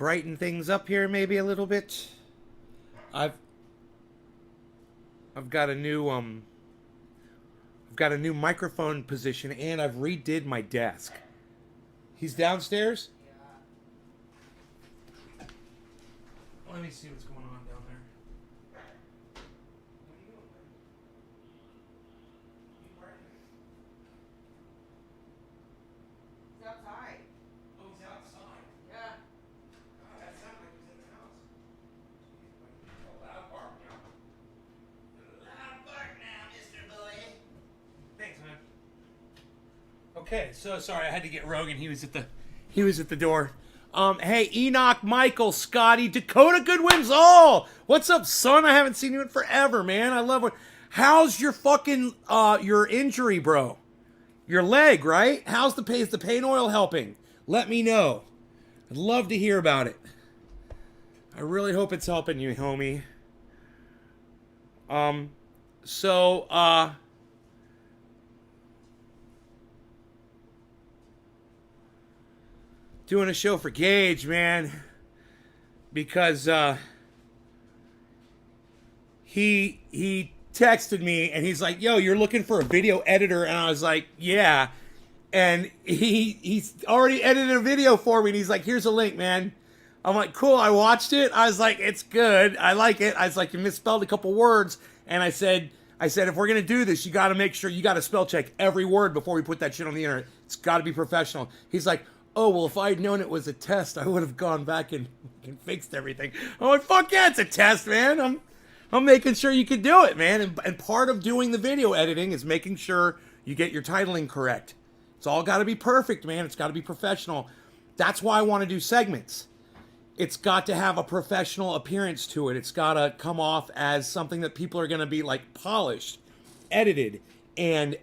brighten things up here maybe a little bit. I've got a new microphone position, and I've redid my desk. He's downstairs? Yeah. Let me see what's going on down there. What are you doing, man? You working? He's outside. Oh, he's outside. Yeah. Oh, that sounded like he was in the house. Jeez, a loud bark now. Loud bark now, Mr. Boy. Thanks, man. Okay, so sorry, I had to get Rogan. He was at the door. Hey, Enoch, Michael, Scotty, Dakota Goodwin's all. What's up, son? I haven't seen you in forever, man. I love it. How's your fucking your injury, bro? Your leg, right? How's the pain? Is the pain oil helping? Let me know. I'd love to hear about it. I really hope it's helping you, homie. Doing a show for Gage, man, because he texted me and he's like, "Yo, you're looking for a video editor?" And I was like, "Yeah." And he's already edited a video for me, and he's like, "Here's a link, man." I'm like, "Cool." I watched it. I was like, "It's good. I like it." I was like, "You misspelled a couple words," and I said, "If we're gonna do this, you got to make sure you got to spell check every word before we put that shit on the internet. It's got to be professional." He's like, "Oh, well, if I had known it was a test, I would have gone back and fixed everything." I'm like, "Fuck yeah, it's a test, man. I'm making sure you can do it, man." And part of doing the video editing is making sure you get your titling correct. It's all got to be perfect, man. It's got to be professional. That's why I want to do segments. It's got to have a professional appearance to it. It's got to come off as something that people are going to be like polished, edited, and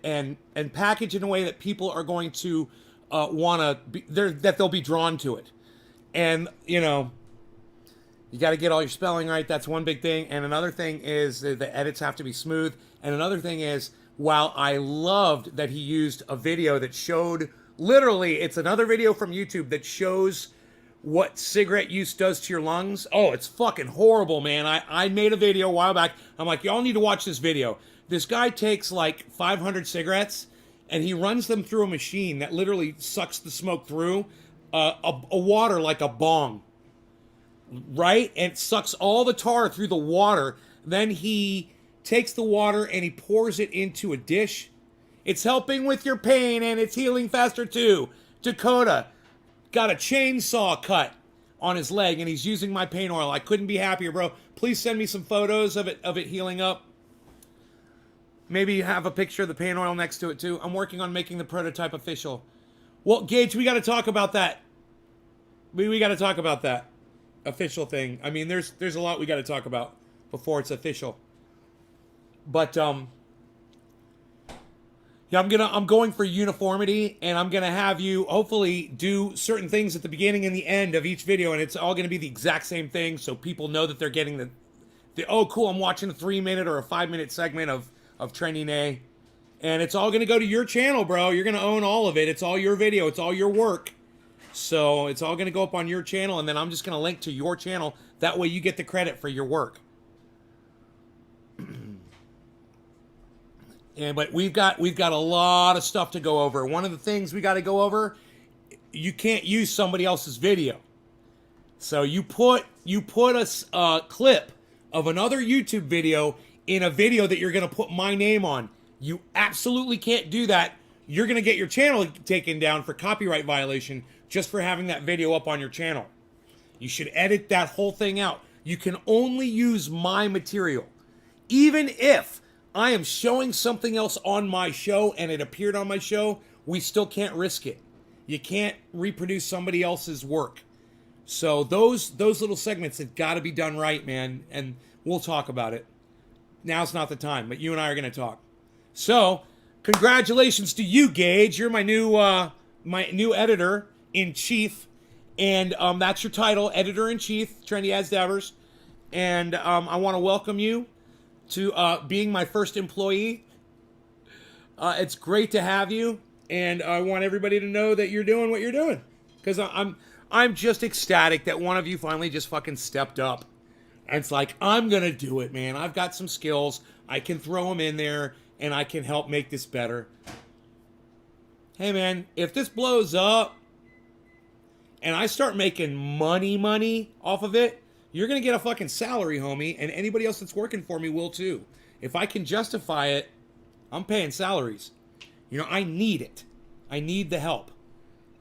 packaged in a way that people are going to want to be there, that they'll be drawn to it. And you know, you got to get all your spelling right. That's one big thing. And another thing is the edits have to be smooth. And another thing is, while I loved that he used a video that showed, literally, it's another video from YouTube that shows what cigarette use does to your lungs. Oh, it's fucking horrible, man. I made a video a while back. I'm like, y'all need to watch this video. This guy takes like 500 cigarettes and he runs them through a machine that literally sucks the smoke through a water like a bong, right? And it sucks all the tar through the water. Then he takes the water and he pours it into a dish. It's helping with your pain and it's healing faster too. Dakota got a chainsaw cut on his leg and he's using my pain oil. I couldn't be happier, bro. Please send me some photos of it healing up. Maybe have a picture of the pain oil next to it too. I'm working on making the prototype official. Well, Gage, we got to talk about that. We got to talk about that official thing. I mean, there's a lot we got to talk about before it's official. But yeah, I'm going for uniformity, and I'm gonna have you hopefully do certain things at the beginning and the end of each video, and it's all gonna be the exact same thing, so people know that they're getting the oh cool, I'm watching a 3-minute or a 5-minute segment of Trending A, and it's all gonna go to your channel, bro. You're gonna own all of it. It's all your video. It's all your work. So it's all gonna go up on your channel, and then I'm just gonna link to your channel. That way you get the credit for your work. But we've got a lot of stuff to go over. One of the things we got to go over, you can't use somebody else's video. So you put a clip of another YouTube video in a video that you're going to put my name on. You absolutely can't do that. You're going to get your channel taken down for copyright violation just for having that video up on your channel. You should edit that whole thing out. You can only use my material. Even if I am showing something else on my show and it appeared on my show, we still can't risk it. You can't reproduce somebody else's work. So those little segments have got to be done right, man, and we'll talk about it. Now's not the time, but you and I are going to talk. So, congratulations to you, Gage. You're my new editor-in-chief, and that's your title, Editor-in-Chief, Trendy As Davers. And I want to welcome you to being my first employee. It's great to have you, and I want everybody to know that you're doing what you're doing, because I'm just ecstatic that one of you finally just fucking stepped up. And it's like, I'm going to do it, man. I've got some skills. I can throw them in there, and I can help make this better. Hey, man, if this blows up, and I start making money off of it, you're going to get a fucking salary, homie, and anybody else that's working for me will too. If I can justify it, I'm paying salaries. You know, I need it. I need the help.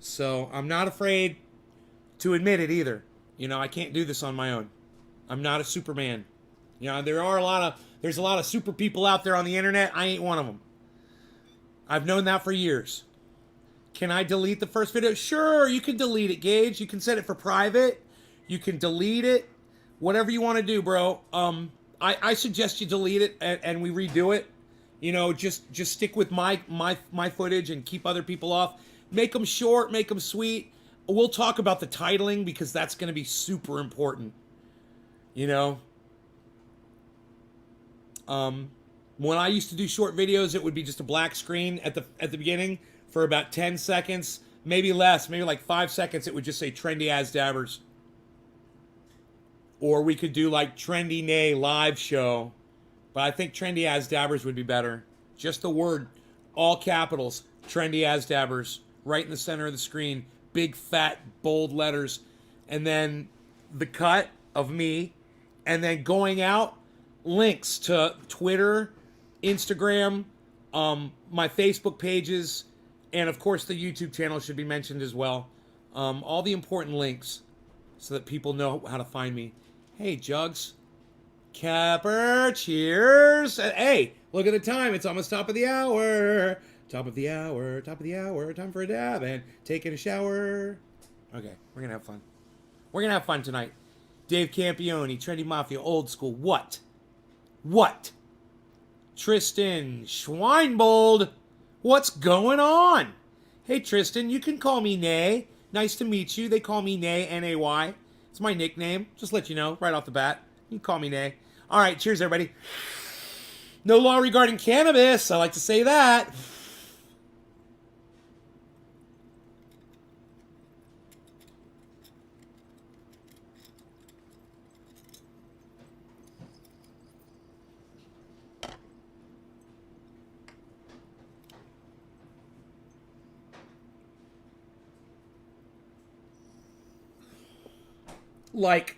So I'm not afraid to admit it either. You know, I can't do this on my own. I'm not a Superman. You know, there's a lot of super people out there on the internet. I ain't one of them. I've known that for years. Can I delete the first video? Sure, you can delete it, Gage. You can set it for private. You can delete it. Whatever you want to do, bro. I suggest you delete it and we redo it. You know, just stick with my footage and keep other people off. Make them short, make them sweet. We'll talk about the titling because that's going to be super important. You know, when I used to do short videos, it would be just a black screen at the beginning for about 10 seconds, maybe less, maybe like 5 seconds. It would just say Trendy As Dabbers. Or we could do like Trendy Nay live show. But I think Trendy As Dabbers would be better. Just the word, all capitals, Trendy As Dabbers, right in the center of the screen. Big, fat, bold letters. And then the cut of me. And then going out, links to Twitter, Instagram, my Facebook pages, and of course the YouTube channel should be mentioned as well. All the important links so that people know how to find me. Hey, Jugs. Capper, cheers. Hey, look at the time. It's almost top of the hour. Top of the hour, top of the hour. Time for a dab and taking a shower. Okay, we're going to have fun. We're going to have fun tonight. Dave Campione, Trendy Mafia, Old School. What? Tristan Schweinbold. What's going on? Hey, Tristan, you can call me Nay. Nice to meet you. They call me Nay, N-A-Y. It's my nickname. Just let you know right off the bat. You can call me Nay. All right, cheers, everybody. No law regarding cannabis. I like to say that. Like,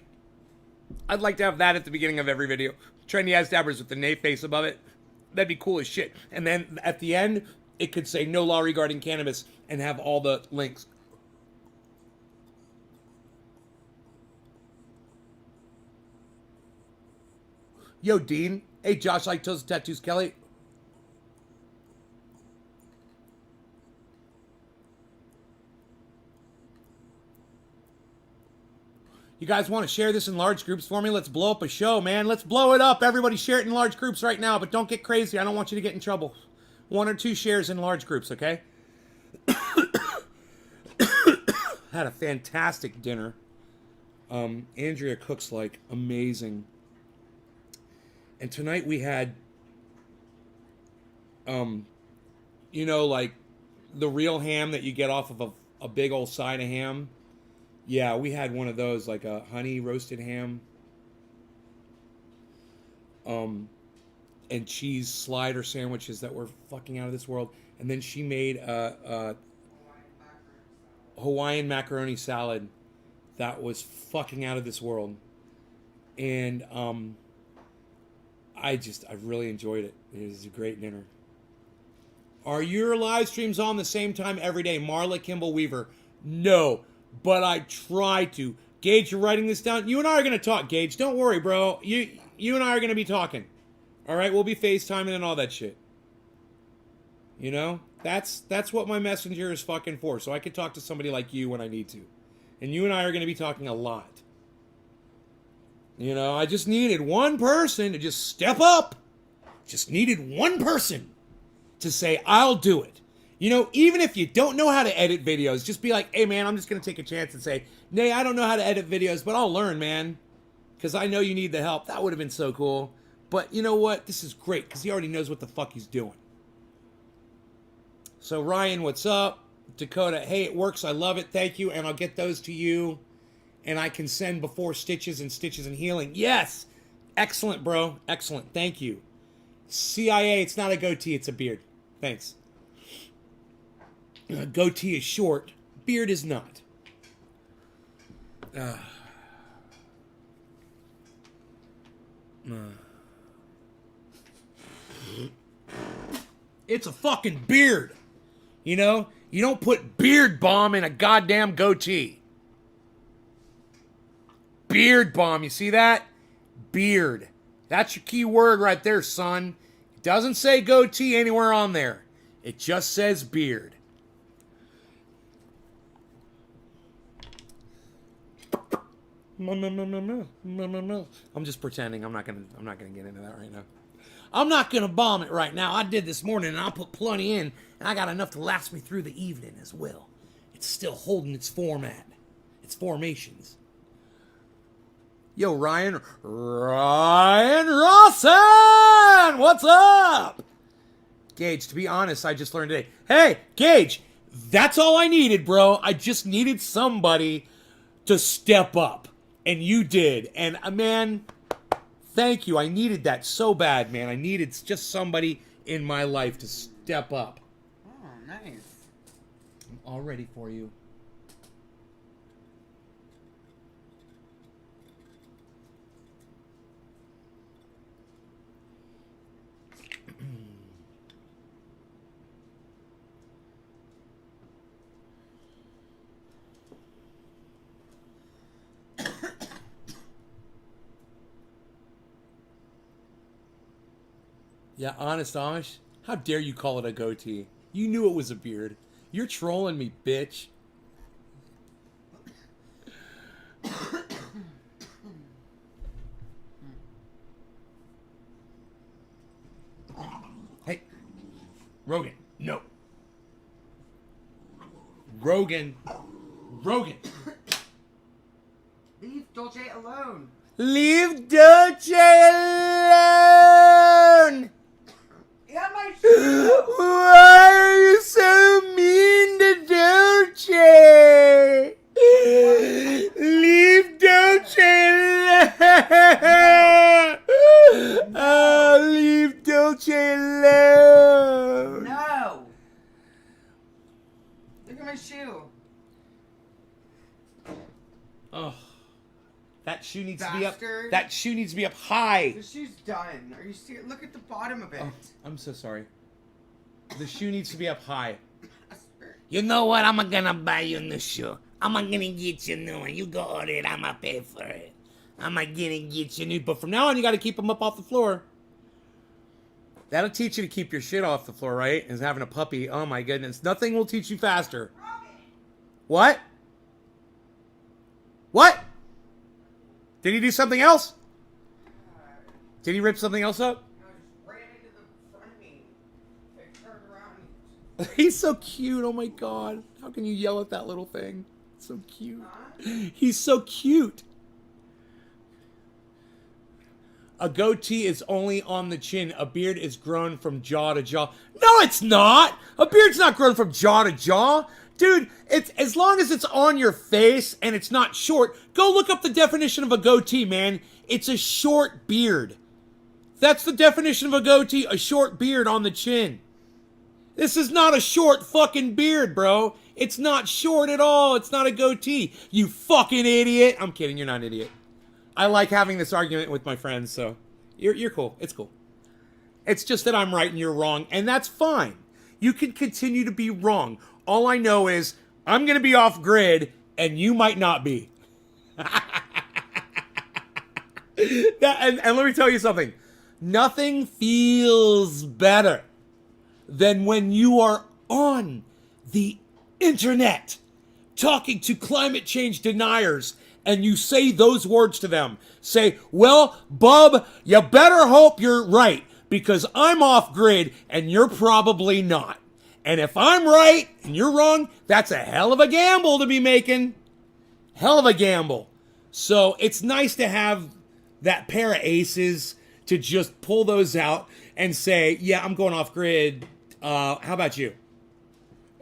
I'd like to have that at the beginning of every video. Trendy As Dabbers with the Nay face above it. That'd be cool as shit. And then at the end, it could say no law regarding cannabis and have all the links. Yo, Dean. Hey, Josh, like Toes and Tattoos, Kelly. You guys want to share this in large groups for me? Let's blow up a show, man. Let's blow it up. Everybody share it in large groups right now, but don't get crazy. I don't want you to get in trouble. 1 or 2 shares in large groups, okay? Had a fantastic dinner. Andrea cooks like amazing. And tonight we had, you know, like the real ham that you get off of a big old side of ham. Yeah, we had one of those, like a honey roasted ham. And cheese slider sandwiches that were fucking out of this world. And then she made a Hawaiian macaroni salad that was fucking out of this world. And I really enjoyed it. It was a great dinner. Are your live streams on the same time every day? Marla Kimball Weaver. No. But I try to. Gage, you're writing this down. You and I are going to talk, Gage. Don't worry, bro. You and I are going to be talking. All right? We'll be FaceTiming and all that shit. You know? That's what my messenger is fucking for. So I can talk to somebody like you when I need to. And you and I are going to be talking a lot. You know, I just needed one person to just step up. Just needed one person to say, I'll do it. You know, even if you don't know how to edit videos, just be like, hey, man, I'm just going to take a chance and say, Nay, I don't know how to edit videos, but I'll learn, man. Because I know you need the help. That would have been so cool. But you know what? This is great because he already knows what the fuck he's doing. So, Ryan, what's up? Dakota, hey, it works. I love it. Thank you. And I'll get those to you. And I can send before Stitches and Healing. Yes. Excellent, bro. Excellent. Thank you. CIA, it's not a goatee. It's a beard. Thanks. Goatee is short. Beard is not. It's a fucking beard. You know? You don't put beard balm in a goddamn goatee. Beard balm. You see that? Beard. That's your key word right there, son. It doesn't say goatee anywhere on there. It just says beard. I'm just pretending. I'm not gonna get into that right now. I'm not gonna bomb it right now. I did this morning and I'll put plenty in, and I got enough to last me through the evening as well. It's still holding its format, its formations. Yo, Ryan Rawson, what's up? Gage, to be honest, I just learned today. Hey, Gage, that's all I needed, bro. I just needed somebody to step up. And you did. And, man, thank you. I needed that so bad, man. I needed just somebody in my life to step up. Oh, nice. I'm all ready for you. Yeah, honest Amish, how dare you call it a goatee? You knew it was a beard. You're trolling me, bitch. Hey, Rogan, no. Rogan. Leave Dolce alone. Leave Dolce alone! Yeah, my shoe. Why are you so mean to Dolce? Leave Dolce alone! Oh, leave Dolce alone! No. Look at my shoe. Oh, that shoe needs to Bastard. be up. That shoe needs to be up high. The shoe's done. Are you serious? Look at the bottom of it. Oh, I'm so sorry. The shoe needs to be up high. Bastard. You know what? I'm gonna buy you a new shoe. I'm gonna get you a new one. You go order it. I'm gonna pay for it. I'm gonna get you new. But from now on, you got to keep them up off the floor. That'll teach you to keep your shit off the floor, right? Is having a puppy. Oh my goodness. Nothing will teach you faster. What? What? Did he do something else? Did he rip something else up? I just ran into the front of me. I turned around. He's so cute. Oh my god. How can you yell at that little thing? So cute. He's so cute. A goatee is only on the chin. A beard is grown from jaw to jaw. No, it's not. A beard's not grown from jaw to jaw. Dude, it's as long as it's on your face and it's not short. Go look up the definition of a goatee, man. It's a short beard. That's the definition of a goatee, a short beard on the chin. This is not a short fucking beard, bro. It's not short at all. It's not a goatee. You fucking idiot. I'm kidding. You're not an idiot. I like having this argument with my friends, so you're cool. It's cool. It's just that I'm right and you're wrong, and that's fine. You can continue to be wrong. All I know is I'm going to be off grid, and you might not be. And let me tell you something. Nothing feels better than when you are on the internet talking to climate change deniers and you say those words to them. Say, well, bub, you better hope you're right because I'm off grid and you're probably not. And if I'm right and you're wrong, that's a hell of a gamble to be making. Hell of a gamble. So it's nice to have that pair of aces to just pull those out and say, yeah, I'm going off grid. How about you?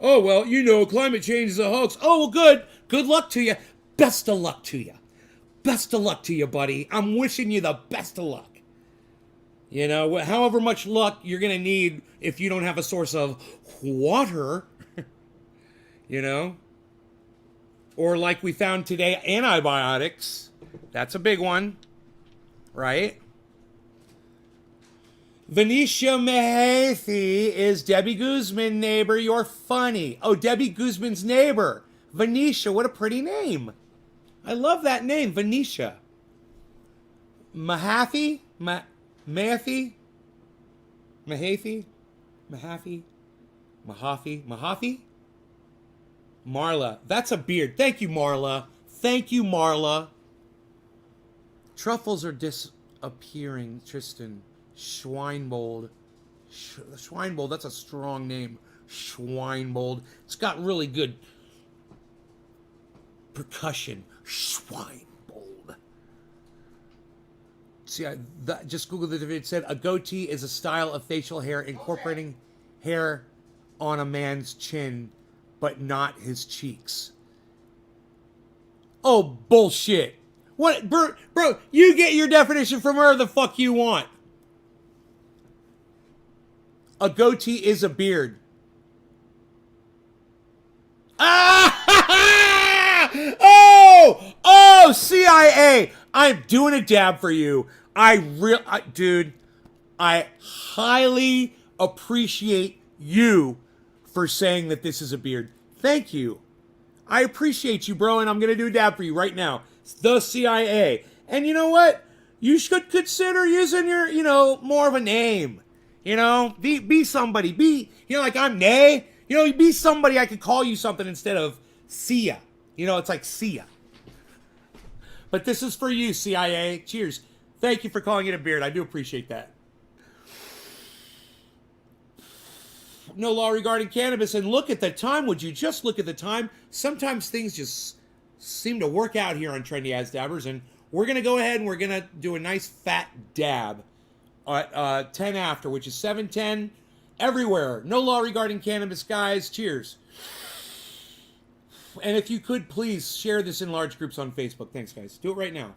Oh, well, you know, climate change is a hoax. Oh, well, good. Good luck to you. Best of luck to you. Best of luck to you, buddy. I'm wishing you the best of luck. You know, however much luck you're going to need if you don't have a source of water, you know? Or like we found today, antibiotics. That's a big one, right? Venetia Mahaffey is Debbie Guzman, neighbor. You're funny. Oh, Debbie Guzman's neighbor. Venetia, what a pretty name. I love that name, Venetia. Mahaffey? Mahaffey? Mahaffey? Mahaffey? Mahaffey? Mahaffey? Marla. That's a beard. Thank you, Marla. Thank you, Marla. Truffles are disappearing, Tristan. Schweinbold. Schweinbold, that's a strong name. Schweinbold. It's got really good percussion. Schweinbold. See, just Googled the video. It said a goatee is a style of facial hair incorporating hair on a man's chin, but not his cheeks. Oh, bullshit. What, bro, you get your definition from wherever the fuck you want. A goatee is a beard. Ah! Oh, CIA. I'm doing a dab for you. Dude, I highly appreciate you for saying that this is a beard. Thank you. I appreciate you, bro, and I'm going to do a dab for you right now. It's the CIA. And you know what? You should consider using your, more of a name. Be somebody. Like I'm Nay. Be somebody I could call you something instead of Sia. It's like Sia. But this is for you, CIA. Cheers. Thank you for calling it a beard. I do appreciate that. No law regarding cannabis. And look at the time. Would you just look at the time? Sometimes things just seem to work out here on Trendy As Dabbers. And we're going to go ahead and we're going to do a nice fat dab at 10 after, which is 7:10 everywhere. No law regarding cannabis, guys. Cheers. And if you could, please share this in large groups on Facebook. Thanks, guys. Do it right now.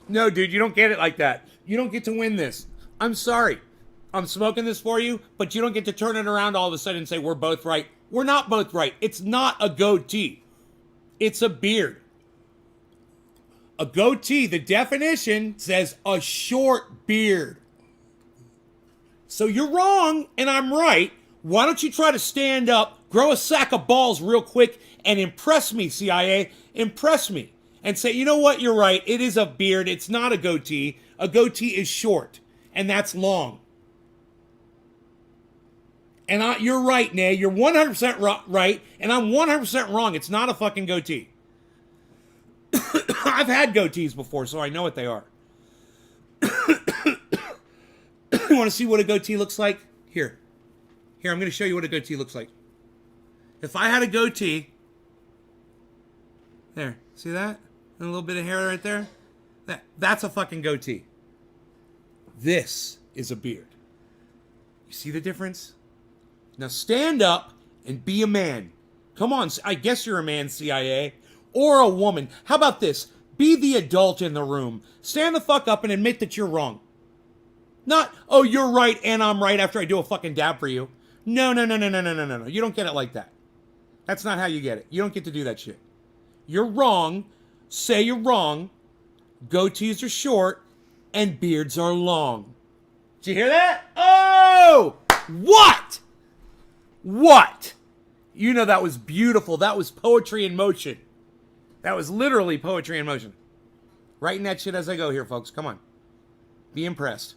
No, dude, you don't get it like that. You don't get to win this. I'm sorry. I'm smoking this for you, but you don't get to turn it around all of a sudden and say we're both right. We're not both right. It's not a goatee. It's a beard. A goatee, the definition says a short beard. So you're wrong and I'm right. Why don't you try to stand up, grow a sack of balls real quick, and impress me, CIA. Impress me. And say, you know what, you're right. It is a beard. It's not a goatee. A goatee is short, and that's long. And you're right, Nay. You're 100% right, and I'm 100% wrong. It's not a fucking goatee. I've had goatees before, so I know what they are. You want to see what a goatee looks like? Here, I'm going to show you what a goatee looks like. If I had a goatee, there, see that? And a little bit of hair right there. That's a fucking goatee. This is a beard. You see the difference? Now stand up and be a man. Come on, I guess you're a man, CIA. Or a woman. How about this? Be the adult in the room. Stand the fuck up and admit that you're wrong. Not, oh, you're right and I'm right after I do a fucking dab for you. No. You don't get it like that. That's not how you get it. You don't get to do that shit. You're wrong. Say you're wrong. Goatees are short and beards are long. Did you hear that? Oh! What? You know that was beautiful. That was poetry in motion. That was literally poetry in motion. Writing that shit as I go here, folks. Come on. Be impressed.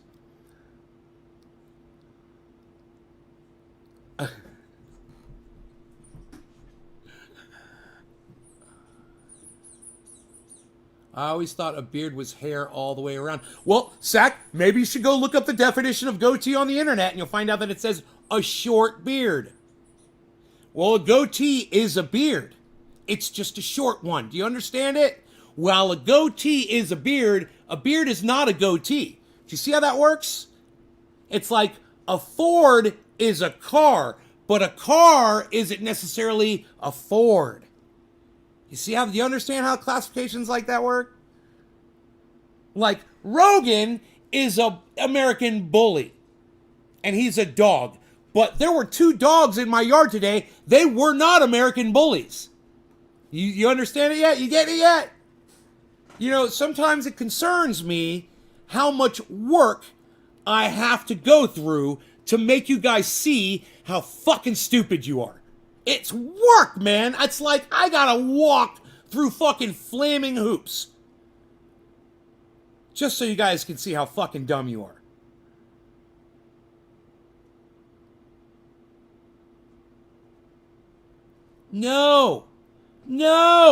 I always thought a beard was hair all the way around. Well, Sack, maybe you should go look up the definition of goatee on the internet and you'll find out that it says a short beard. Well, a goatee is a beard. It's just a short one. Do you understand it? While a goatee is a beard is not a goatee. Do you see how that works? It's like a Ford is a car, but a car isn't necessarily a Ford. You see how, do you understand how classifications like that work? Like, Rogan is a American bully, and he's a dog. But there were 2 dogs in my yard today. They were not American bullies. You understand it yet? You get it yet? You know, sometimes it concerns me how much work I have to go through to make you guys see how fucking stupid you are. It's work, man. It's like I gotta walk through fucking flaming hoops. Just so you guys can see how fucking dumb you are. No,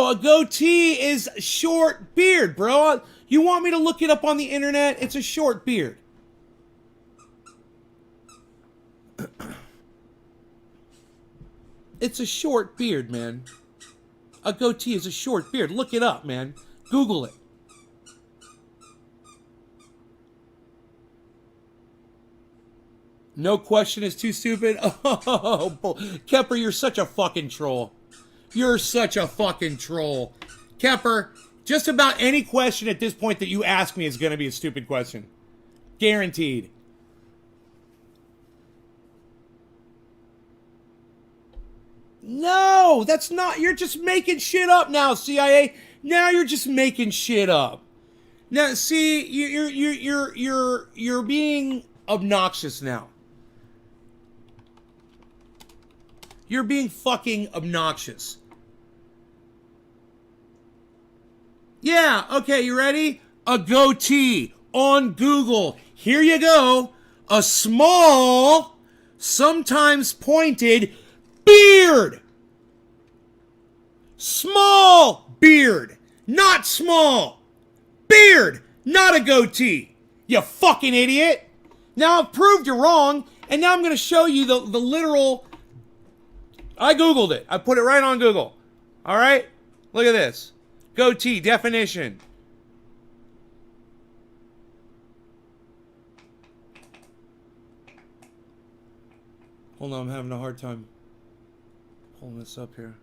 a goatee is a short beard, bro. You want me to look it up on the internet? It's a short beard. It's a short beard, man. A goatee is a short beard. Look it up, man. Google it. No question is too stupid. Oh, Kepper, you're such a fucking troll. You're such a fucking troll. Kepper, just about any question at this point that you ask me is going to be a stupid question. Guaranteed. No, that's not. You're just making shit up now, CIA. Now you're just making shit up. Now, see, you're being obnoxious now. You're being fucking obnoxious. Yeah, okay, you ready? A goatee on Google. Here you go. A small, sometimes pointed beard. Small beard. Not small. Beard. Not a goatee. You fucking idiot. Now I've proved you wrong, and now I'm going to show you the literal... I Googled it. I put it right on Google. All right? Look at this. Goatee definition. Hold on, I'm having a hard time pulling this up here.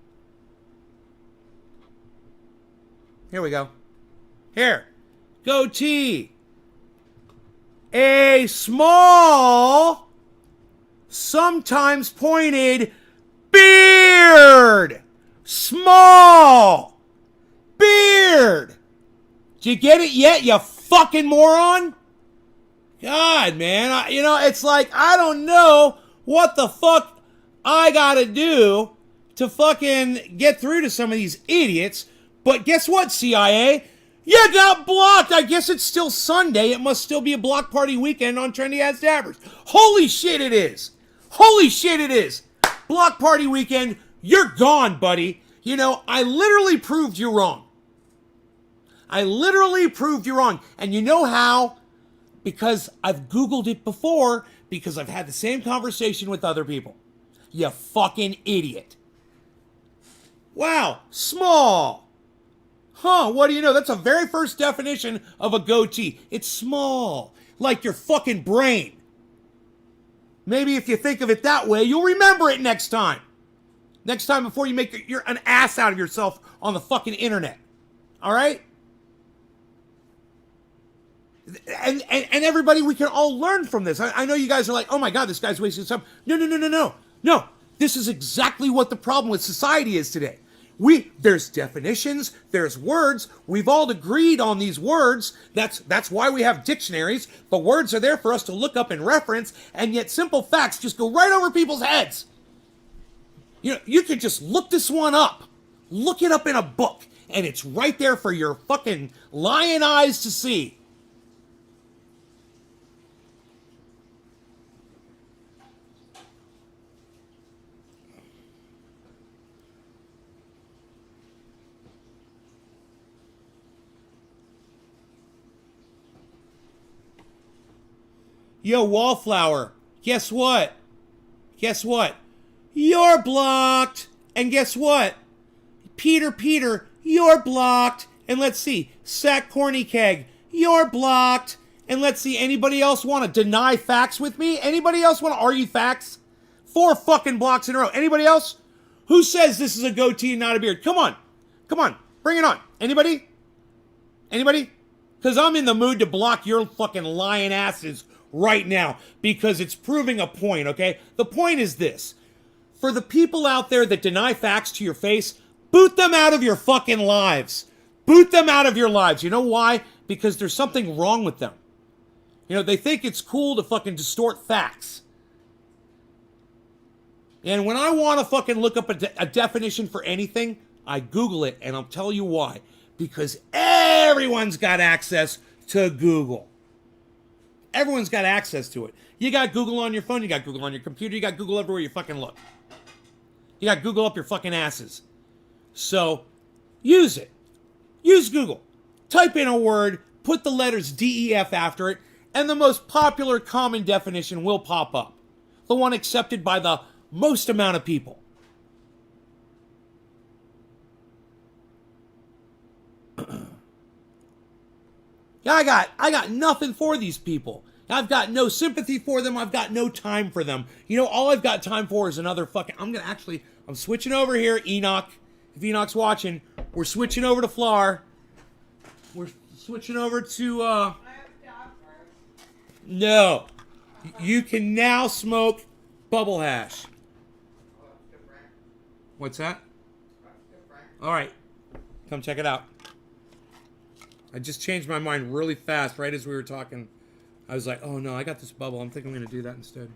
Here we go. Here. Goatee. A small, sometimes pointed beard. Small beard. Did you get it yet, you fucking moron? God, man. It's like, I don't know what the fuck I gotta do to fucking get through to some of these idiots. But guess what, CIA? You got blocked. I guess it's still Sunday. It must still be a block party weekend on Trendy Ass Dabbers. Holy shit, it is. Holy shit, it is. Block party weekend. You're gone, buddy. I literally proved you wrong. I literally proved you wrong. And you know how? Because I've Googled it before, because I've had the same conversation with other people. You fucking idiot. Wow, small. Huh, what do you know? That's the very first definition of a goatee. It's small, like your fucking brain. Maybe if you think of it that way, you'll remember it next time. Next time before you make an ass out of yourself on the fucking internet. All right? And everybody, we can all learn from this. I know you guys are like, oh my God, this guy's wasting time. No. This is exactly what the problem with society is today. There's definitions, there's words. We've all agreed on these words. That's why we have dictionaries. The words are there for us to look up and reference, and yet simple facts just go right over people's heads. You could just look this one up. Look it up in a book, and it's right there for your fucking lying eyes to see. Yo, Wallflower, guess what? Guess what? You're blocked. And guess what? Peter, you're blocked. And let's see, Sack Corny Keg, you're blocked. And let's see, anybody else want to deny facts with me? Anybody else want to argue facts? 4 fucking blocks in a row. Anybody else? Who says this is a goatee and not a beard? Come on. Come on. Bring it on. Anybody? Anybody? Because I'm in the mood to block your fucking lying asses right now because it's proving a point, okay? The point is this. For the people out there that deny facts to your face, boot them out of your fucking lives. Boot them out of your lives. You know why? Because there's something wrong with them. You know, they think it's cool to fucking distort facts. And when I want to fucking look up a definition for anything, I Google it, and I'll tell you why. Because everyone's got access to Google. Everyone's got access to it. You got Google on your phone, you got Google on your computer, you got Google everywhere you fucking look. You got Google up your fucking asses. So, use it. Use Google. Type in a word, put the letters DEF after it, and the most popular common definition will pop up. The one accepted by the most amount of people. Yeah, I got nothing for these people. I've got no sympathy for them. I've got no time for them. You know, all I've got time for is another fucking... I'm switching over here, Enoch. If Enoch's watching, we're switching over to Flar. We're switching over to, No. You can now smoke bubble hash. What's that? All right. Come check it out. I just changed my mind really fast right as we were talking. I was like, oh no, I got this bubble. I'm thinking I'm going to do that instead.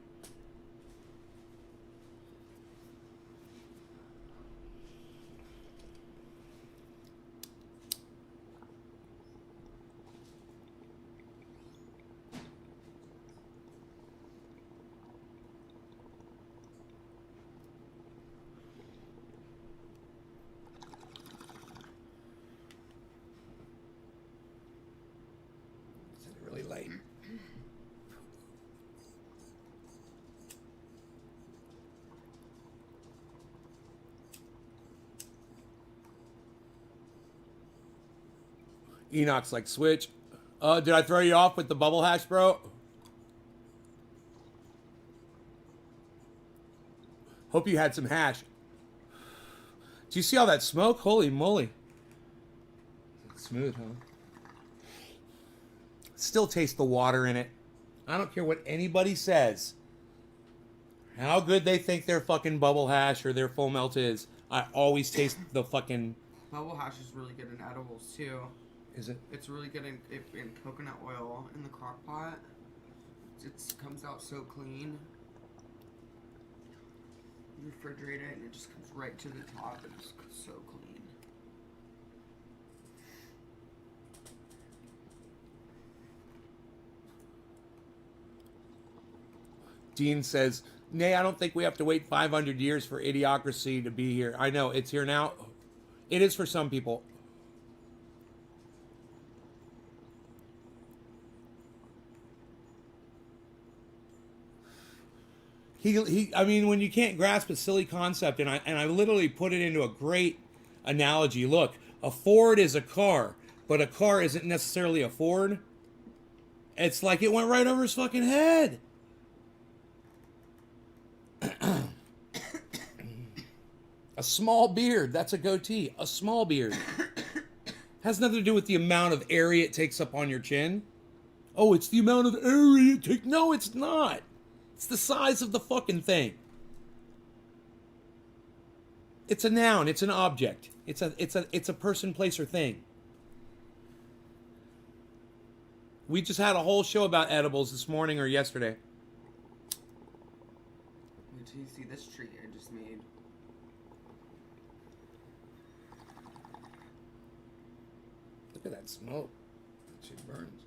Really late. Enoch's like, switch. Did I throw you off with the bubble hash, bro? Hope you had some hash. Do you see all that smoke? Holy moly. Smooth, huh? Still taste the water in it. I don't care what anybody says. How good they think their fucking bubble hash or their full melt is. I always taste the fucking... Bubble hash is really good in edibles, too. Is it? It's really good in coconut oil in the crock pot. It comes out so clean. You refrigerate it and it just comes right to the top and it's so clean. Dean says, nay, I don't think we have to wait 500 years for idiocracy to be here. I know, it's here now. It is for some people. I mean, when you can't grasp a silly concept, and I literally put it into a great analogy. Look, a Ford is a car, but a car isn't necessarily a Ford. It's like it went right over his fucking head. A small beard, that's a goatee. A small beard. Has nothing to do with the amount of area it takes up on your chin. Oh, it's the amount of area it takes. No, it's not. It's the size of the fucking thing. It's a noun. It's an object. It's a person, place, or thing. We just had a whole show about edibles this morning or yesterday. Wait till you see this treat I just made. Look at that smoke. That shit burns.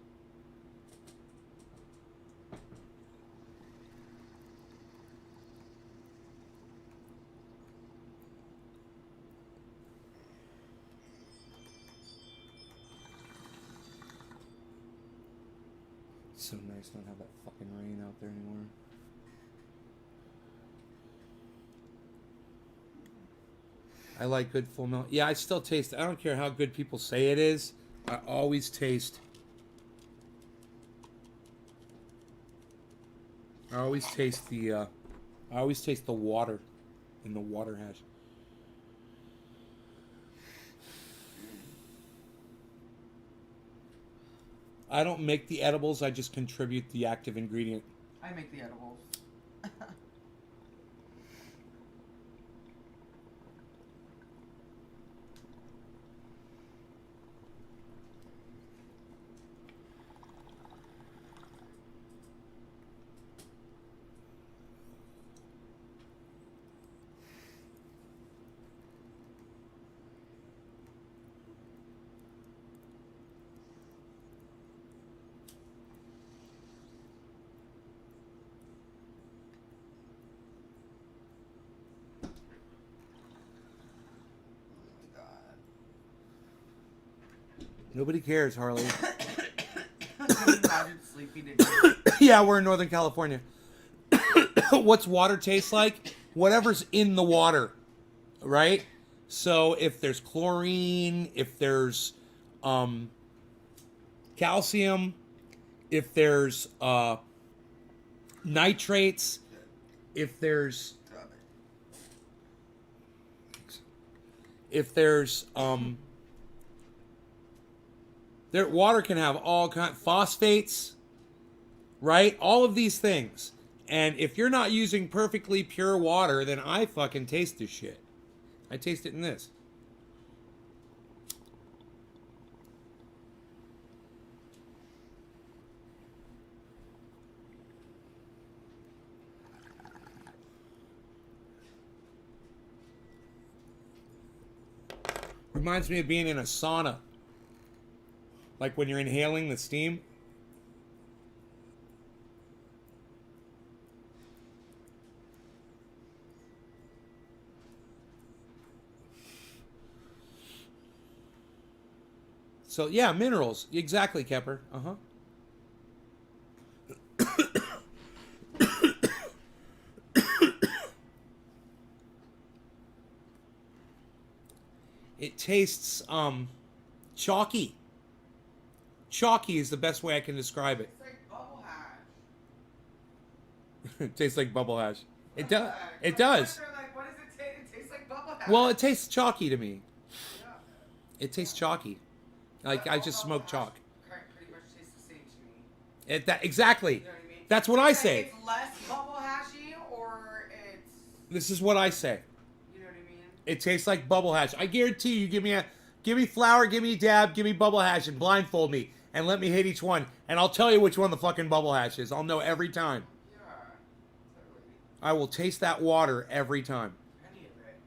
It's so nice not have that fucking rain out there anymore. I like good full milk. Yeah, I still taste. I don't care how good people say it is. I always taste. I always taste the. I always taste the water in the water hash. I don't make the edibles. I just contribute the active ingredient. I make the edibles. Nobody cares, Harley. Imagine sleeping today. Yeah, we're in Northern California. What's water taste like? Whatever's in the water, right? So if there's chlorine, if there's calcium, if there's nitrates, if there's water can have all kind phosphates, right? All of these things. And if you're not using perfectly pure water, then I fucking taste this shit. I taste it in this. Reminds me of being in a sauna. Like when you're inhaling the steam. So yeah, minerals. Exactly, Kepper. Uh-huh. It tastes chalky. Chalky is the best way I can describe it. It's like bubble hash. It tastes like bubble hash. It does. Yeah, It like, does. like, what does it taste? It tastes like bubble hash. Well, it tastes chalky to me. Yeah. It tastes chalky. Like I just smoked chalk. Pretty much tastes the same to me. Exactly. You know what I mean? That's what I Like, say. It's less bubble hashy, or it's. This is what I say. You know what I mean? It tastes like bubble hash. I guarantee you. Give me flour, give me a dab, give me bubble hash, and blindfold me and let me hit each one, and I'll tell you which one the fucking bubble hash is. I'll know every time. Yeah. Totally. I will taste that water every time. Any of it.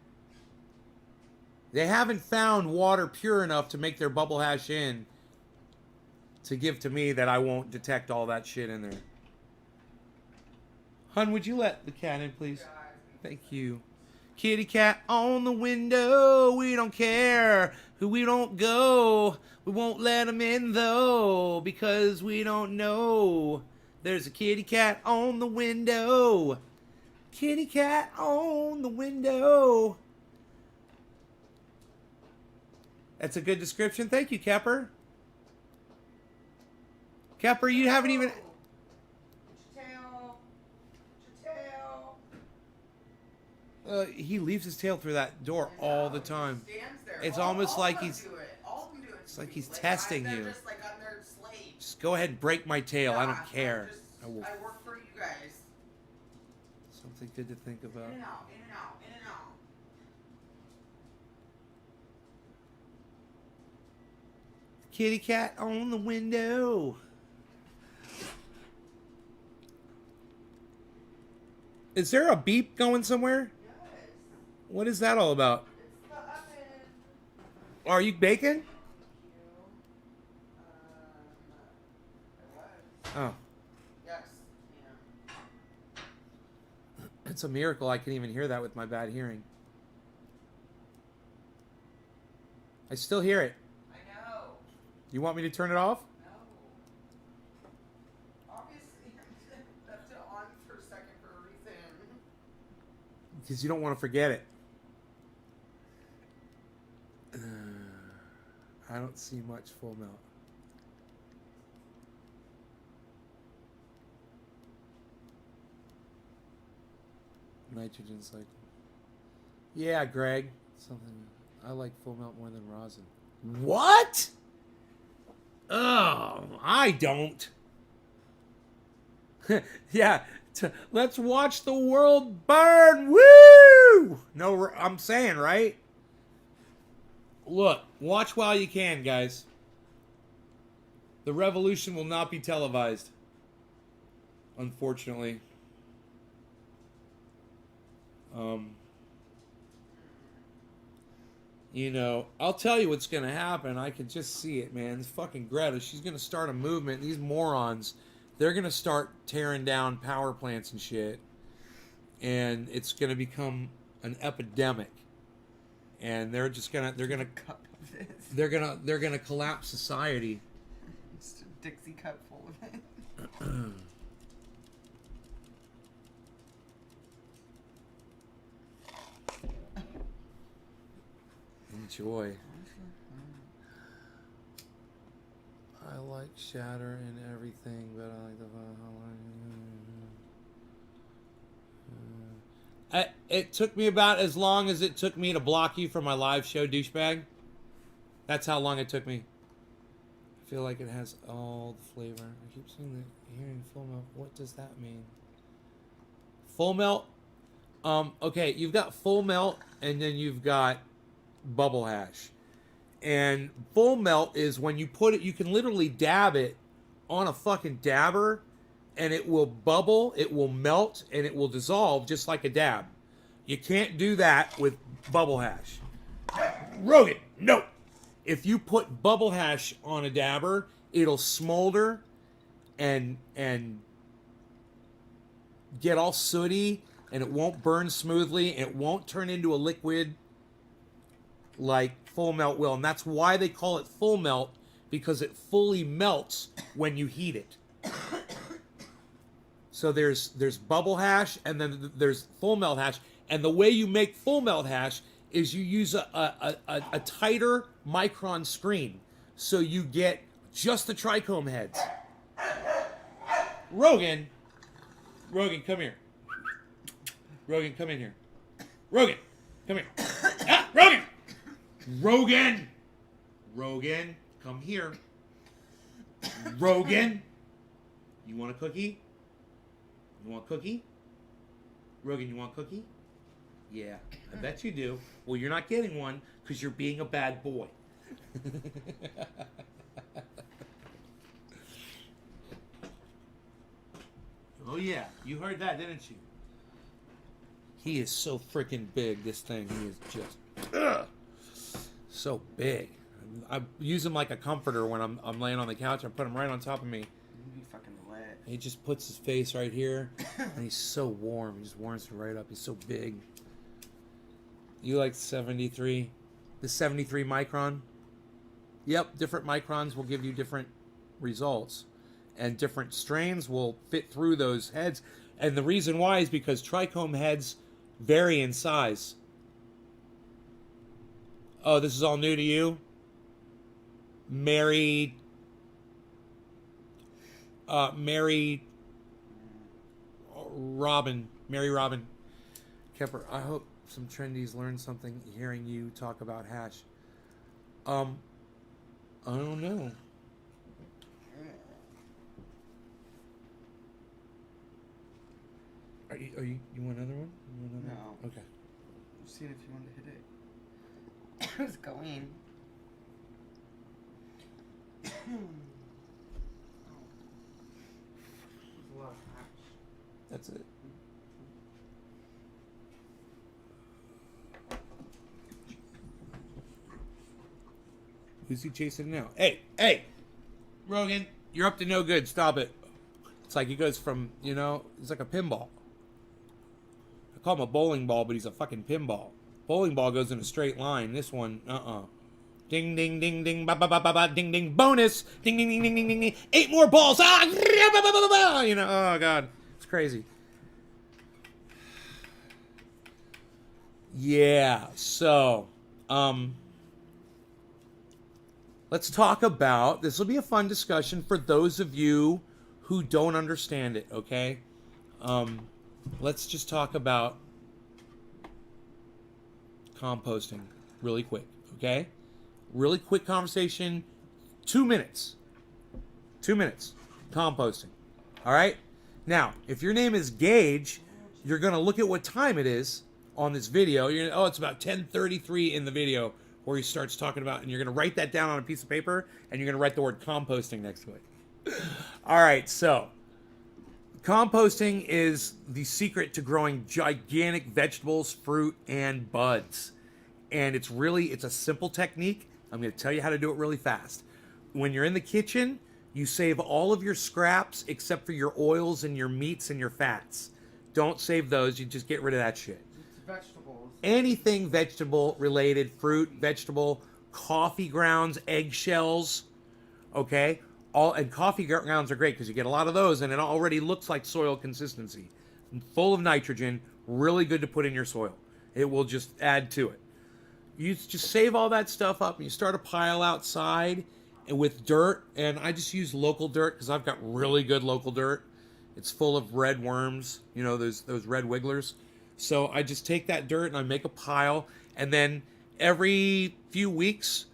They haven't found water pure enough to make their bubble hash in to give to me that I won't detect all that shit in there. Hun, would you let the cat in, please? Thank you. Kitty cat on the window, we don't care who we don't go. We won't let him in though, because we don't know. There's a kitty cat on the window. Kitty cat on the window. That's a good description. Thank you, Kepper. Kepper, you haven't even... Your tail. Your tail. He leaves his tail through that door I all know, the time. he stands there. It's All- almost all like of them he's- do it. All of them do it. It's like he's Like, testing they're you. just like on their slaves. Just go ahead and break my tail. I Yeah, don't care. I work for you guys. Something good to think about. In and out, in and out, in and out. Kitty cat on the window. Is there a beep going somewhere? Yes. What is that all about? It's the oven. Are you baking? Oh, Yes. it's a miracle I can even hear that with my bad hearing. I still hear it. I know. You want me to turn it off? No. because you don't want to forget it. I don't see much full melt. Nitrogen cycle. Yeah, Greg. Something. I like full melt more than rosin. What? Oh, I don't. Yeah, let's watch the world burn. Woo! No, I'm saying, right? Look, watch while you can, guys. The revolution will not be televised. Unfortunately. You know, I'll tell you what's going to happen. I can just see it, man. This fucking Greta, she's going to start a movement. These morons, they're going to start tearing down power plants and shit. And it's going to become an epidemic. And they're just going to, they're going to collapse society. Just a Dixie cup full of it. Enjoy. I like shatter and everything, but I like the it took me about as long as it took me to block you from my live show, douchebag. That's how long it took me. I feel like it has all the flavor. I keep hearing full melt. What does that mean? Full melt? Okay, you've got full melt, and then you've got bubble hash. And full melt is when you put it, you can literally dab it on a fucking dabber, and it will bubble, it will melt, and it will dissolve just like a dab. You can't do that with bubble hash. Rogan, no. If you put bubble hash on a dabber, it'll smolder and get all sooty, and it won't burn smoothly, and it won't turn into a liquid like full melt will. And that's why they call it full melt, because it fully melts when you heat it. So there's bubble hash, and then there's full melt hash. And the way you make full melt hash is you use a tighter micron screen, so you get just the trichome heads. Rogan, come here. Rogan, come in here. Rogan, come here. Ah, Rogan! Rogan, come here. Rogan, you want a cookie? You want a cookie? Rogan, you want a cookie? Yeah, I bet you do. Well, you're not getting one because you're being a bad boy. Oh yeah, you heard that, didn't you? He is so freaking big, this thing. He is just so big. I use him like a comforter when I'm laying on the couch. I put him right on top of me. You'd be fucking wet. He just puts his face right here, and he's so warm. He just warms me right up. He's so big. You like 73? The 73 micron? Yep, different microns will give you different results. And different strains will fit through those heads. And the reason why is because trichome heads vary in size. Oh, this is all new to you? Mary Robin. Kepper, I hope some trendies learn something hearing you talk about hash. I don't know. You want another one? No. Okay. I'm seeing if you wanted to hit it. It's going. There's a lot of hash. That's it. Who's he chasing now? Hey! Rogan, you're up to no good. Stop it. It's like he goes from, it's like a pinball. I call him a bowling ball, but he's a fucking pinball. Bowling ball goes in a straight line. This one, Ding, ding, ding, ding, ba, ba, ba, ba, ba, ding, ding, bonus. Ding, ding, ding, ding, ding, ding, ding. 8 more balls. Ah, ba, ba, ba, ba, ba. Oh, God. It's crazy. Yeah. So, let's talk about this. Will be a fun discussion for those of you who don't understand it. Okay. Let's just talk about composting really quick. Okay. Really quick conversation. 2 minutes. 2 minutes. Composting. All right. Now, if your name is Gage, you're gonna look at what time it is on this video. You're gonna, oh, it's about 10:33 in the video where he starts talking about, and you're gonna write that down on a piece of paper, and you're gonna write the word composting next to it. All right. So, composting is the secret to growing gigantic vegetables, fruit, and buds. And it's a simple technique. I'm going to tell you how to do it really fast. When you're in the kitchen, you save all of your scraps except for your oils and your meats and your fats. Don't save those. You just get rid of that shit. It's vegetables. Anything vegetable related, fruit, vegetable, coffee grounds, eggshells, okay? And coffee grounds are great because you get a lot of those and it already looks like soil consistency. Full of nitrogen, really good to put in your soil. It will just add to it. You just save all that stuff up and you start a pile outside and with dirt. And I just use local dirt because I've got really good local dirt. It's full of red worms, you know, those red wigglers. So I just take that dirt and I make a pile. And then every few weeks,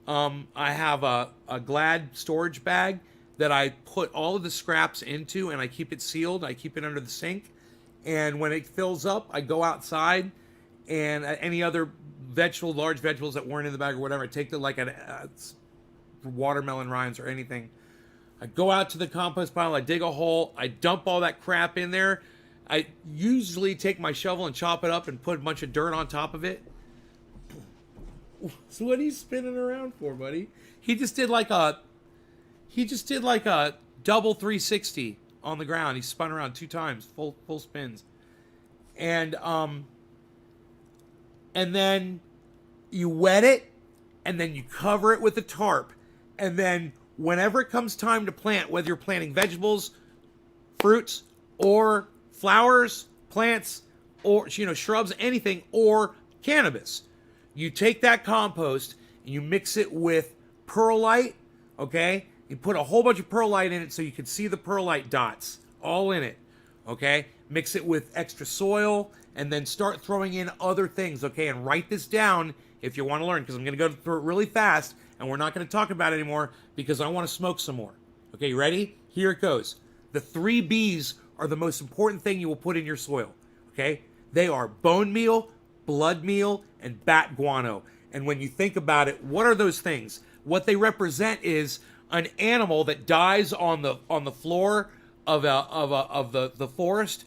I have a Glad storage bag that I put all of the scraps into and I keep it sealed. I keep it under the sink. And when it fills up, I go outside and any other large vegetables that weren't in the bag or whatever, I take watermelon rinds or anything. I go out to the compost pile, I dig a hole, I dump all that crap in there. I usually take my shovel and chop it up and put a bunch of dirt on top of it. So what are you spinning around for, buddy? He just did like a double 360 on the ground. He spun around 2 times, full spins. And then you wet it, and then you cover it with a tarp. And then whenever it comes time to plant, whether you're planting vegetables, fruits, or flowers, plants, or shrubs, anything, or cannabis, you take that compost and you mix it with perlite, okay? You put a whole bunch of perlite in it so you can see the perlite dots all in it, okay? Mix it with extra soil and then start throwing in other things, okay? And write this down if you want to learn, because I'm going to go through it really fast and we're not going to talk about it anymore because I want to smoke some more. Okay, you ready? Here it goes. The 3 B's are the most important thing you will put in your soil, okay? They are bone meal, blood meal, and bat guano. And when you think about it, what are those things? What they represent is an animal that dies on the floor of the forest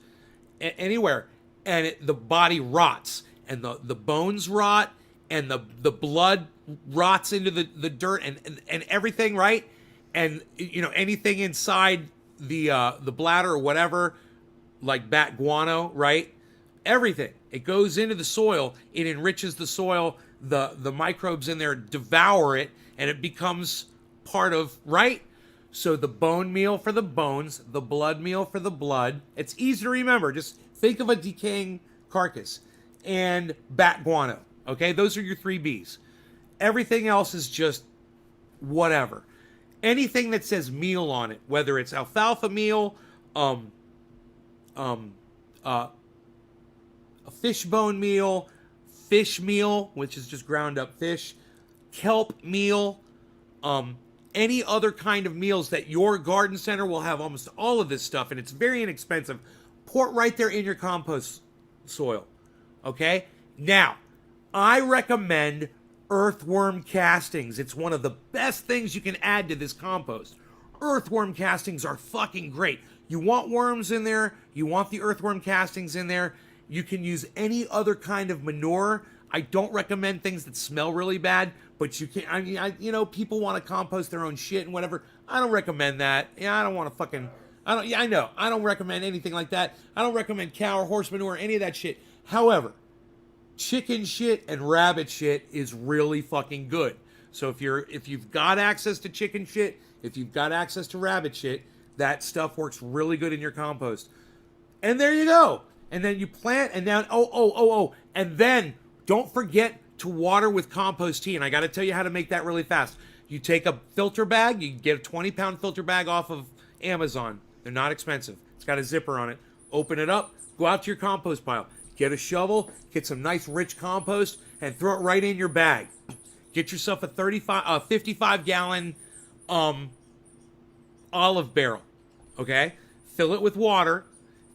anywhere, and the body rots, and the bones rot, and the blood rots into the dirt and everything, right? And anything inside the bladder or whatever, like bat guano, right? Everything. It goes into the soil. It enriches the soil. The microbes in there devour it, and it becomes part of, right? So the bone meal for the bones, the blood meal for the blood. It's easy to remember. Just think of a decaying carcass. And bat guano. Okay? Those are your 3 B's. Everything else is just whatever. Anything that says meal on it, whether it's alfalfa meal, a fish bone meal, fish meal, which is just ground up fish, kelp meal, any other kind of meals that your garden center will have almost all of this stuff, and it's very inexpensive. Pour it right there in your compost soil. Okay? Now, I recommend earthworm castings. It's one of the best things you can add to this compost. Earthworm castings are fucking great. You want worms in there, you want the earthworm castings in there. You can use any other kind of manure. I don't recommend things that smell really bad, but you can, people want to compost their own shit and whatever. I don't recommend that. I don't want to fucking, I know. I don't recommend anything like that. I don't recommend cow or horse manure, any of that shit. However, chicken shit and rabbit shit is really fucking good. So if you've got access to chicken shit, if you've got access to rabbit shit, that stuff works really good in your compost. And there you go. And then you plant, and then And then don't forget to water with compost tea. And I got to tell you how to make that really fast. You take a filter bag. You can get a 20-pound filter bag off of Amazon. They're not expensive. It's got a zipper on it. Open it up. Go out to your compost pile. Get a shovel. Get some nice rich compost and throw it right in your bag. Get yourself a 55-gallon olive barrel. Okay? Fill it with water.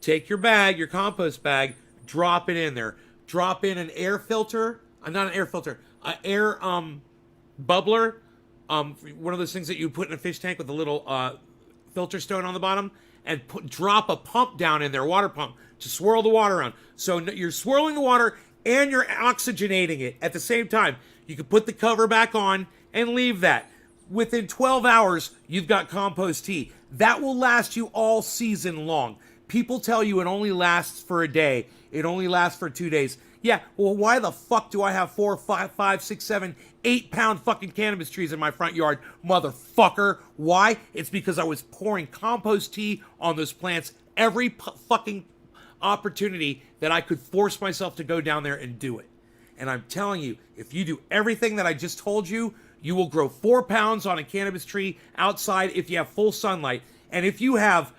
Take your bag, your compost bag, drop it in there. Drop in an air filter. Not an air filter. An air bubbler. One of those things that you put in a fish tank with a little filter stone on the bottom. And drop a pump down in there, water pump, to swirl the water around. So you're swirling the water and you're oxygenating it at the same time. You can put the cover back on and leave that. Within 12 hours, you've got compost tea. That will last you all season long. People tell you it only lasts for a day. It only lasts for 2 days. Yeah, well, why the fuck do I have 4, 5, 6, 7, 8-pound fucking cannabis trees in my front yard, motherfucker? Why? It's because I was pouring compost tea on those plants every fucking opportunity that I could force myself to go down there and do it. And I'm telling you, if you do everything that I just told you, you will grow 4 pounds on a cannabis tree outside if you have full sunlight. And if you have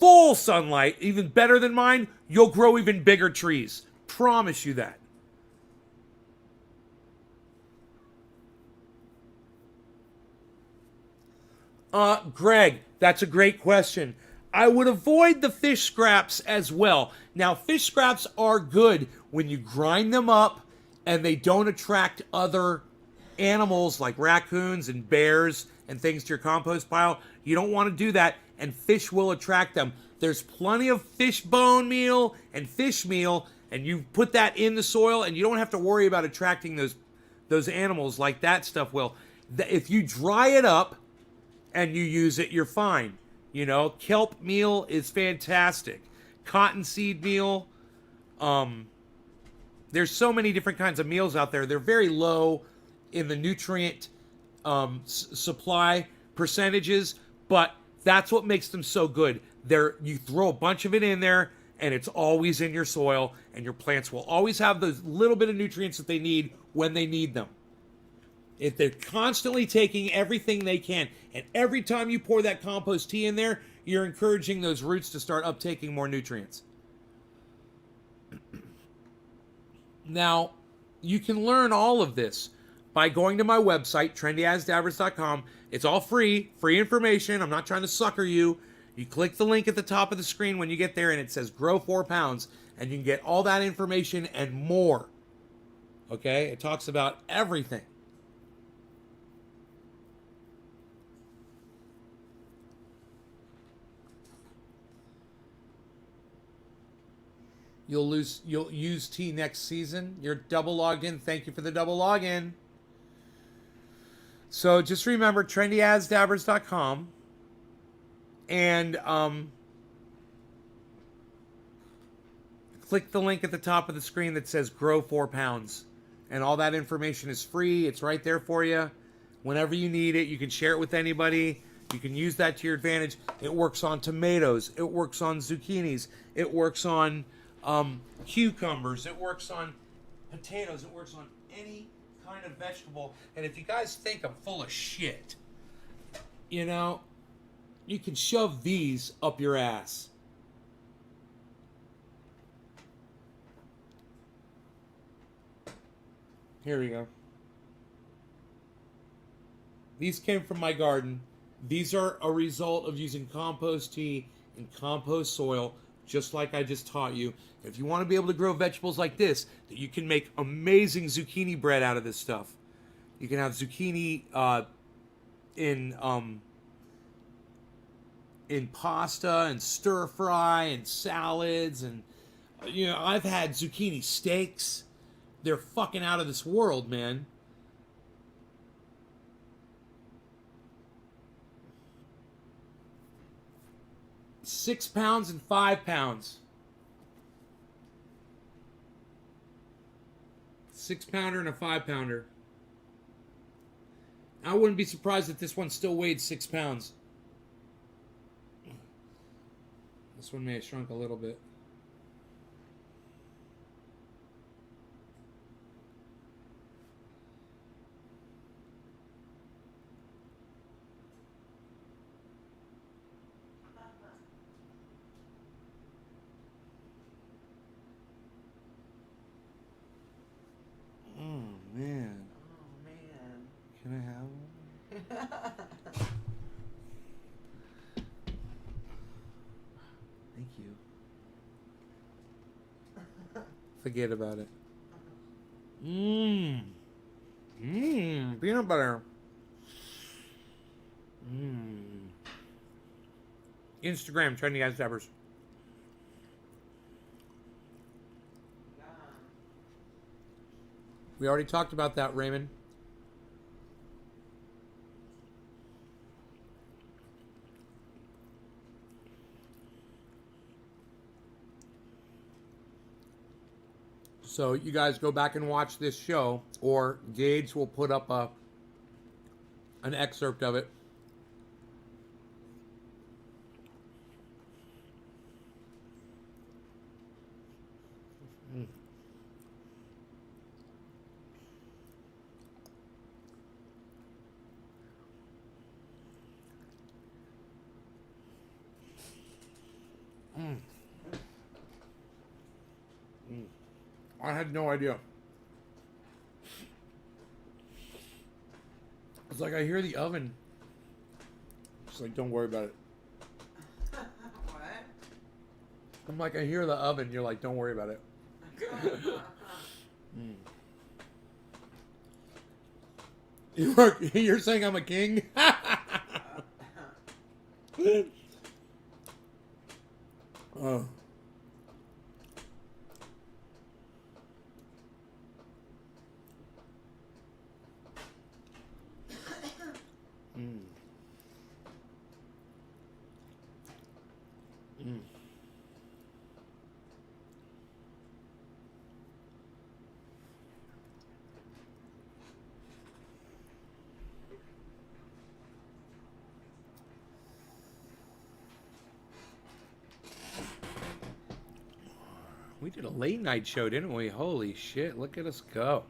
full sunlight, even better than mine, you'll grow even bigger trees. Promise you that. Greg, that's a great question. I would avoid the fish scraps as well. Now, fish scraps are good when you grind them up and they don't attract other animals like raccoons and bears and things to your compost pile. You don't want to do that, and fish will attract them. There's plenty of fish bone meal and fish meal, and you put that in the soil, and you don't have to worry about attracting those animals like that stuff will. If you dry it up and you use it, you're fine. You know, kelp meal is fantastic. Cottonseed meal. There's so many different kinds of meals out there. They're very low in the nutrient supply percentages, but that's what makes them so good. You throw a bunch of it in there, and it's always in your soil, and your plants will always have those little bit of nutrients that they need when they need them. If they're constantly taking everything they can, and every time you pour that compost tea in there, you're encouraging those roots to start uptaking more nutrients. Now, you can learn all of this by going to my website, trendyasdabbers.com. It's all free information. I'm not trying to sucker you. You click the link at the top of the screen when you get there, and it says grow 4 pounds, and you can get all that information and more. Okay? It talks about everything. You'll use tea next season. You're double logged in. Thank you for the double login. So just remember trendyasdabbers.com, and click the link at the top of the screen that says grow 4 pounds. And all that information is free. It's right there for you. Whenever you need it, you can share it with anybody. You can use that to your advantage. It works on tomatoes. It works on zucchinis. It works on cucumbers. It works on potatoes. It works on any kind of vegetable. And if you guys think I'm full of shit, you know, you can shove these up your ass. Here we go. These came from my garden. These are a result of using compost tea and compost soil, just like I just taught you. If you want to be able to grow vegetables like this, that you can make amazing zucchini bread out of this stuff. You can have zucchini in pasta and stir fry and salads, and you know, I've had zucchini steaks. They're fucking out of this world, man. £6 and 5 pounds. 6-pounder and a 5-pounder. I wouldn't be surprised if this one still weighed 6 pounds. This one may have shrunk a little bit. Can I have one? Thank you. Forget about it. Mmm. Mmm. Peanut butter. Mmm. Instagram, Trending Guys Dabbers. We already talked about that, Raymond. So you guys go back and watch this show, or Gage will put up an excerpt of it. Mm. Mm. Mm. I had no idea. It's like I hear the oven. It's like, don't worry about it. What? I'm like, I hear the oven. You're like, don't worry about it. You're saying I'm a king? Oh. Mm. Mm. We did a late night show, didn't we? Holy shit, look at us go.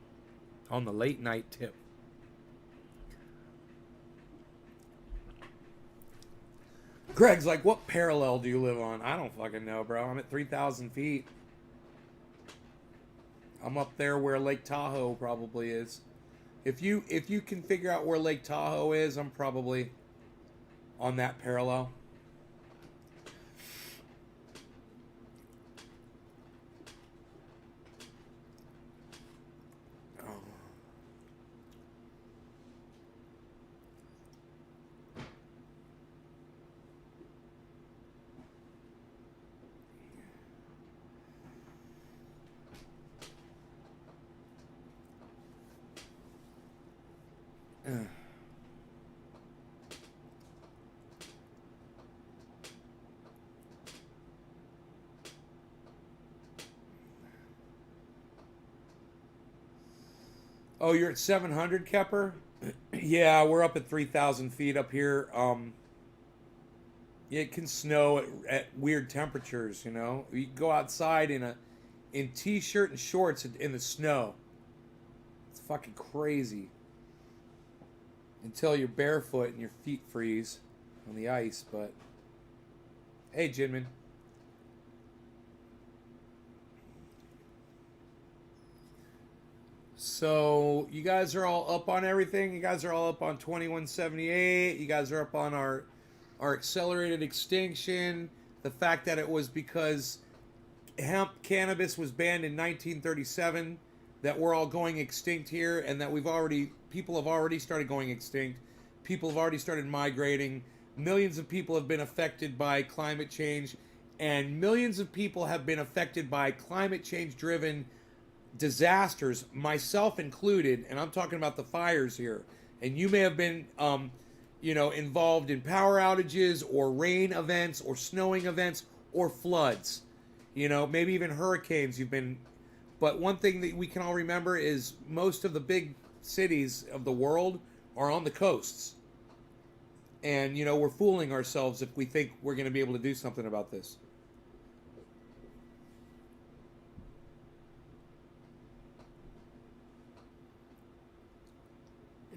On the late night tip. Greg's like, what parallel do you live on? I don't fucking know, bro. I'm at 3,000 feet. I'm up there where Lake Tahoe probably is. If you can figure out where Lake Tahoe is, I'm probably on that parallel. Oh, you're at 700, Kepper? Yeah, we're up at 3,000 feet up here. It can snow at weird temperatures, you know. You can go outside in t-shirt and shorts in the snow. It's fucking crazy. Until you're barefoot and your feet freeze on the ice, but... Hey, Jinmin. So, you guys are all up on everything? You guys are all up on 2178? You guys are up on our accelerated extinction? The fact that it was because hemp cannabis was banned in 1937 that we're all going extinct here, and that people have already started going extinct. People have already started migrating. Millions of people have been affected by climate change, and millions of people have been affected by climate change driven disasters, myself included, and I'm talking about the fires here. And you may have been involved in power outages or rain events or snowing events or floods. Maybe even hurricanes you've been. But one thing that we can all remember is most of the big cities of the world are on the coasts. And, we're fooling ourselves if we think we're going to be able to do something about this.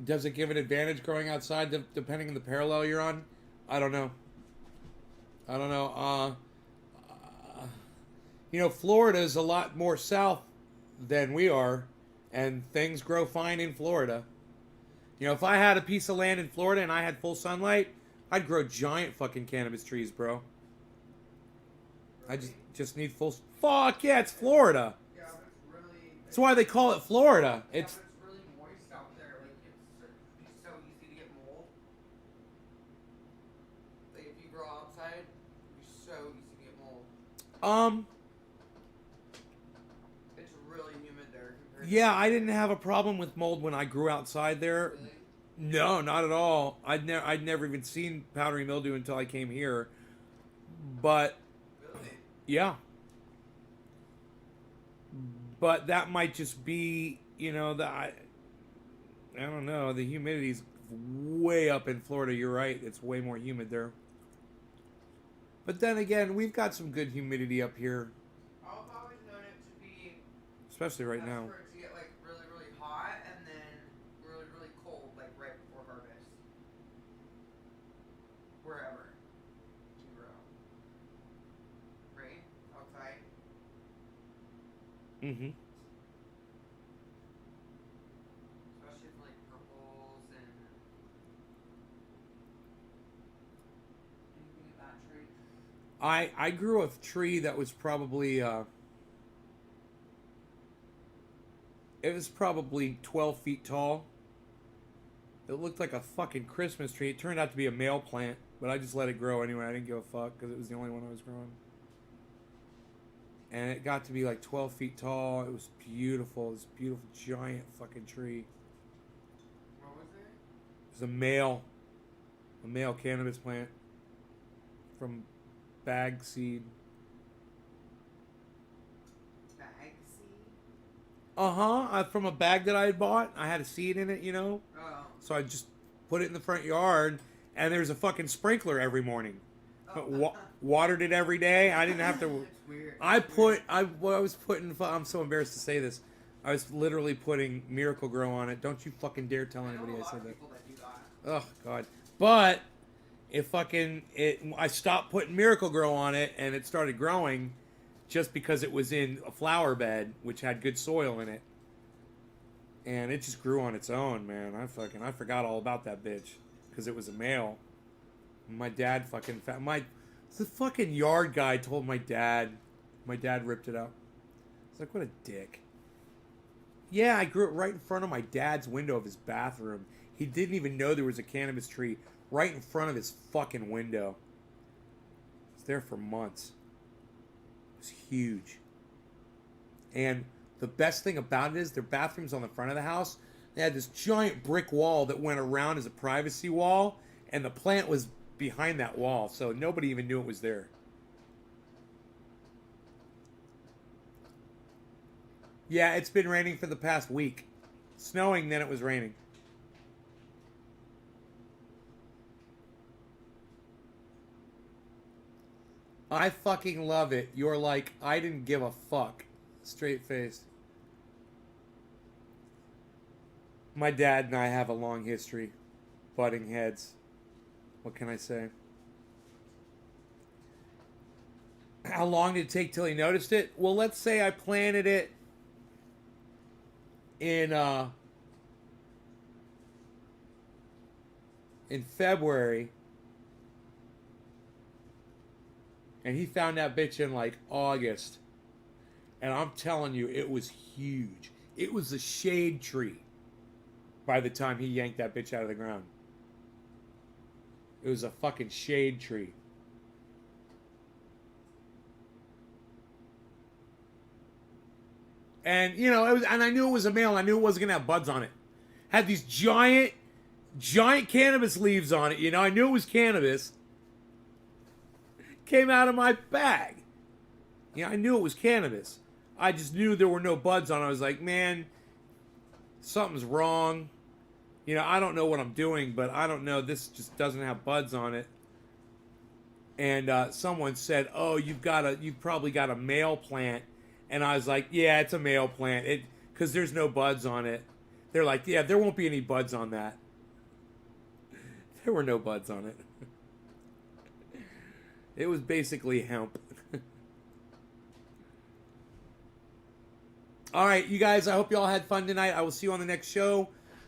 Does it give an advantage growing outside depending on the parallel you're on? I don't know. Florida is a lot more south than we are, and things grow fine in Florida. You know, if I had a piece of land in Florida and I had full sunlight, I'd grow giant fucking cannabis trees, bro. I just need full. Fuck yeah, it's Florida. Yeah, but it's really. That's why they call it Florida. Yeah, It's but it's really moist out there. Like it's so easy to get mold. Like if you grow outside, it's so easy to get mold. It's really humid there. Yeah, I didn't have a problem with mold when I grew outside there. Really? No, not at all. I'd never even seen powdery mildew until I came here. But Really? yeah. But that might just be, you know, I don't know, the humidity's way up in Florida. You're right. It's way more humid there. But then again, we've got some good humidity up here, I've always known it to be. especially right That's now. for it to get like really, really hot and then really, really cold, like right before harvest. Wherever you grow. Right? Outside. Mm-hmm. Especially for like purples and anything of that tree. I grew a tree that was probably it was probably 12 feet tall. It looked like a fucking Christmas tree. It turned out to be a male plant, but I just let it grow anyway. I didn't give a fuck because it was the only one I was growing. And it got to be like 12 feet tall. It was beautiful. This beautiful giant fucking tree. What was it? It was a male cannabis plant from bag seed. Bag seed? Uh-huh. From a bag that I had bought. I had a seed in it, you know. Oh. So I just put it in the front yard, and there's a fucking sprinkler every morning. Watered it every day. I didn't have to. It's weird. I was putting. I'm so embarrassed to say this. I was literally putting Miracle Grow on it. Don't you fucking dare tell anybody I said that. People that do that. Oh God. But I stopped putting Miracle Grow on it, and it started growing, just because it was in a flower bed which had good soil in it, and it just grew on its own, man. I forgot all about that bitch because it was a male. My dad the fucking yard guy told my dad ripped it out. It's like, what a dick. Yeah, I grew it right in front of my dad's window of his bathroom. He didn't even know there was a cannabis tree right in front of his fucking window. It was there for months. It was huge. And the best thing about it is their bathroom's on the front of the house. They had this giant brick wall that went around as a privacy wall, and the plant was behind that wall, so nobody even knew it was there. Yeah, it's been raining for the past week. Snowing, then it was raining. I fucking love it. You're like, I didn't give a fuck. Straight faced. My dad and I have a long history. Butting heads. What can I say? How long did it take till he noticed it? Well, let's say I planted it in February, and he found that bitch in like August, and I'm telling you, it was huge. It was a shade tree by the time he yanked that bitch out of the ground. It was a fucking shade tree. And, you know, and I knew it was a male, and I knew it wasn't going to have buds on it. Had these giant cannabis leaves on it, you know. I knew it was cannabis. Came out of my bag. Yeah, I knew it was cannabis. I just knew there were no buds on it. I was like, man, something's wrong. You know, I don't know what I'm doing, but I don't know. This just doesn't have buds on it. And someone said, "Oh, you've probably got a male plant." And I was like, "Yeah, it's a male plant. Because there's no buds on it." They're like, "Yeah, there won't be any buds on that." There were no buds on it. It was basically hemp. All right, you guys. I hope you all had fun tonight. I will see you on the next show.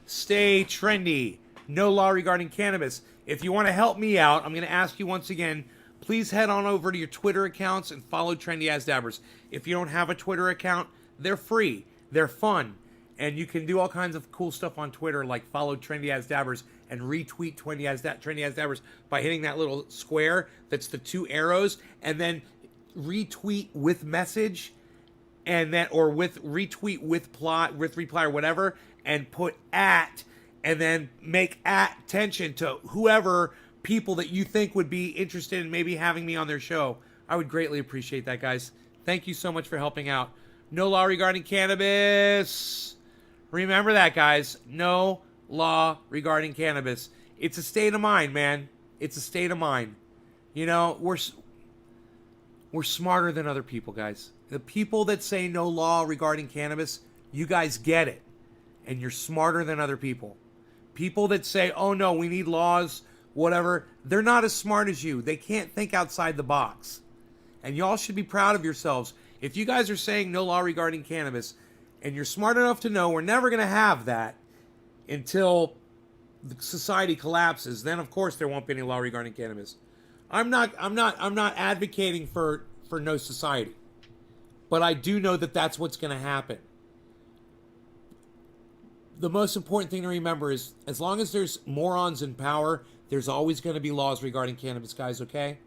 Stay trendy. No law regarding cannabis. If you want to help me out, I'm going to ask you once again, please head on over to your Twitter accounts and follow Trendy As Dabbers. If you don't have a Twitter account, they're free. They're fun. And you can do all kinds of cool stuff on Twitter, like follow Trendy As Dabbers and retweet Trendy As Dabbers by hitting that little square that's the 2 arrows, and then retweet with message, and then or with retweet with plot with reply or whatever, and put at, and then make attention to whoever people that you think would be interested in maybe having me on their show. I would greatly appreciate that, guys. Thank you so much for helping out. No law regarding cannabis. Remember that, guys. No law regarding cannabis. It's a state of mind, man. It's a state of mind. You know, we're smarter than other people, guys. The people that say no law regarding cannabis, you guys get it. And you're smarter than other people. People that say, oh no, we need laws, whatever, they're not as smart as you. They can't think outside the box. And y'all should be proud of yourselves. If you guys are saying no law regarding cannabis, and you're smart enough to know we're never going to have that until the society collapses, then of course there won't be any law regarding cannabis. I'm not advocating for no society. But I do know that that's what's going to happen. The most important thing to remember is, as long as there's morons in power, there's always going to be laws regarding cannabis, guys, okay?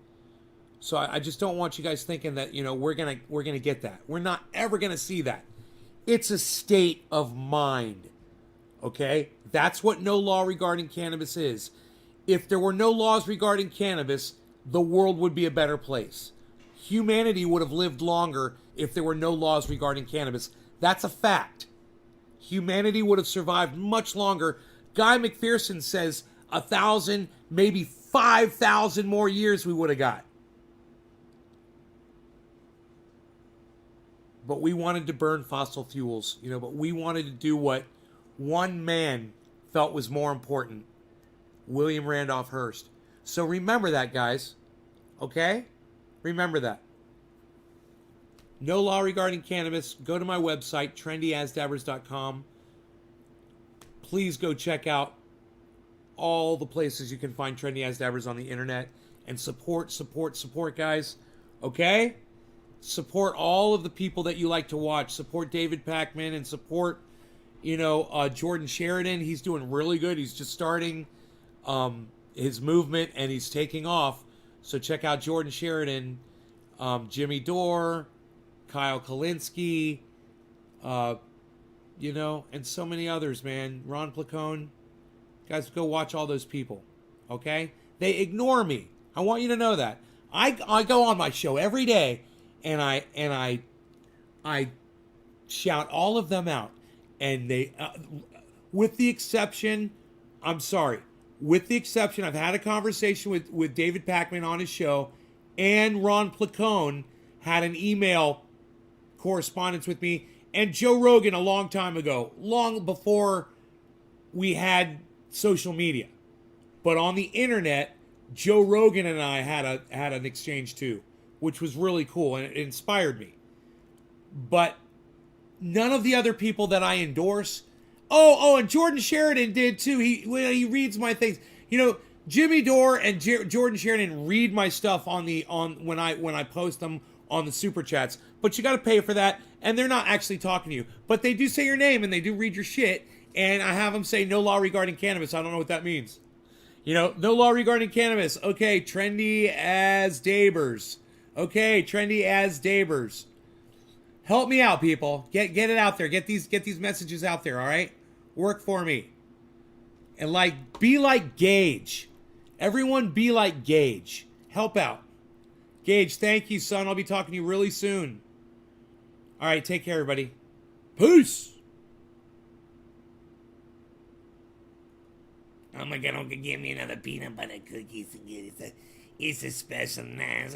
So I just don't want you guys thinking that, you know, we're gonna get that. We're not ever gonna see that. It's a state of mind, okay? That's what no law regarding cannabis is. If there were no laws regarding cannabis, the world would be a better place. Humanity would have lived longer if there were no laws regarding cannabis. That's a fact. Humanity would have survived much longer. Guy McPherson says 1,000, maybe 5,000 more years we would have got. But we wanted to burn fossil fuels, you know, but we wanted to do what one man felt was more important. William Randolph Hearst. So remember that, guys. Okay? Remember that. No law regarding cannabis. Go to my website, trendyasdabbers.com. Please go check out all the places you can find Trendy As Dabbers on the internet. And support, guys. Okay? Support all of the people that you like to watch. Support David Pakman and support, you know, Jordan Sheridan. He's doing really good. He's just starting his movement and he's taking off. So check out Jordan Sheridan, Jimmy Dore, Kyle Kalinske, you know, and so many others, man. Ron Placone. Guys, go watch all those people, okay? They ignore me. I want you to know that. I go on my show every day, and I shout all of them out, and they, with the exception, I'm sorry, with the exception, I've had a conversation with David Pakman on his show, and Ron Placone had an email correspondence with me, and Joe Rogan a long time ago, long before we had social media. But on the internet, Joe Rogan and I had an exchange too, which was really cool, and it inspired me. But none of the other people that I endorse. Oh, and Jordan Sheridan did too. He reads my things. You know, Jimmy Dore and Jordan Sheridan read my stuff when I post them on the super chats. But you got to pay for that, and they're not actually talking to you. But they do say your name and they do read your shit. And I have them say no law regarding cannabis. I don't know what that means. You know, no law regarding cannabis. Okay, Trendy As Dabbers. Okay, Trendy As Dabbers. Help me out, people. Get it out there. Get these messages out there, all right? Work for me. And be like Gage. Everyone be like Gage. Help out. Gage, thank you, son. I'll be talking to you really soon. All right, take care, everybody. Peace. Oh my God, Uncle, give me another peanut butter cookie. It's a special nice.